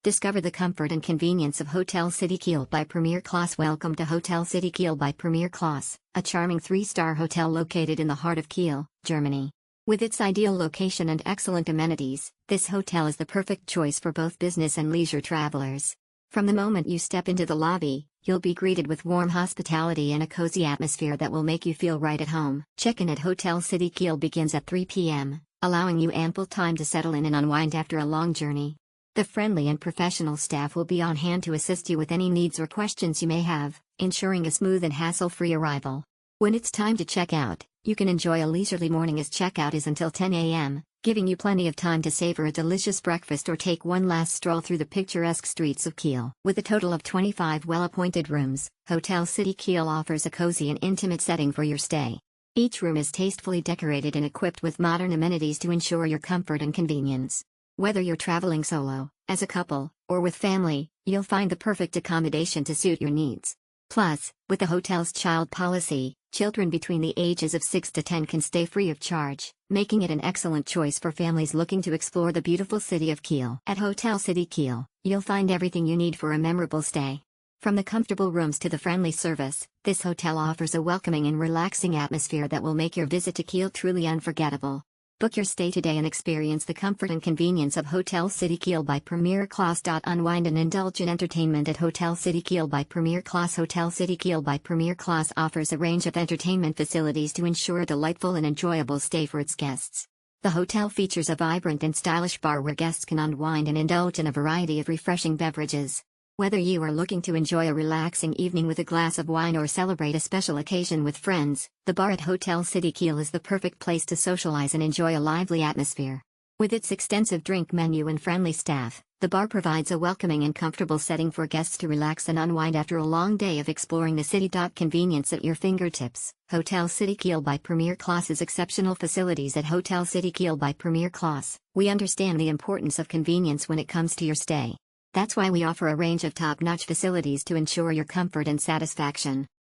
Discover the comfort and convenience of Hotel City Kiel by Premier Classe. Welcome to Hotel City Kiel by Premier Classe, a charming 3-star hotel located in the heart of Kiel, Germany. With its ideal location and excellent amenities, this hotel is the perfect choice for both business and leisure travelers. From the moment you step into the lobby, you'll be greeted with warm hospitality and a cozy atmosphere that will make you feel right at home. Check-in at Hotel City Kiel begins at 3 p.m., allowing you ample time to settle in and unwind after a long journey. The friendly and professional staff will be on hand to assist you with any needs or questions you may have, ensuring a smooth and hassle-free arrival. When it's time to check out, you can enjoy a leisurely morning as checkout is until 10 a.m., giving you plenty of time to savor a delicious breakfast or take one last stroll through the picturesque streets of Kiel. With a total of 25 well-appointed rooms, Hotel City Kiel offers a cozy and intimate setting for your stay. Each room is tastefully decorated and equipped with modern amenities to ensure your comfort and convenience. Whether you're traveling solo, as a couple, or with family, you'll find the perfect accommodation to suit your needs. Plus, with the hotel's child policy, children between the ages of 6 to 10 can stay free of charge, making it an excellent choice for families looking to explore the beautiful city of Kiel. At Hotel City Kiel, you'll find everything you need for a memorable stay. From the comfortable rooms to the friendly service, this hotel offers a welcoming and relaxing atmosphere that will make your visit to Kiel truly unforgettable. Book your stay today and experience the comfort and convenience of Hotel City Kiel by Premier Classe. Unwind and indulge in entertainment at Hotel City Kiel by Premier Classe. Hotel City Kiel by Premier Classe offers a range of entertainment facilities to ensure a delightful and enjoyable stay for its guests. The hotel features a vibrant and stylish bar where guests can unwind and indulge in a variety of refreshing beverages. Whether you are looking to enjoy a relaxing evening with a glass of wine or celebrate a special occasion with friends, the bar at Hotel City Kiel is the perfect place to socialize and enjoy a lively atmosphere. With its extensive drink menu and friendly staff, the bar provides a welcoming and comfortable setting for guests to relax and unwind after a long day of exploring the city. Convenience at your fingertips. Hotel City Kiel by Premier Classe's exceptional facilities at Hotel City Kiel by Premier Classe. We understand the importance of convenience when it comes to your stay. That's why we offer a range of top-notch facilities to ensure your comfort and satisfaction.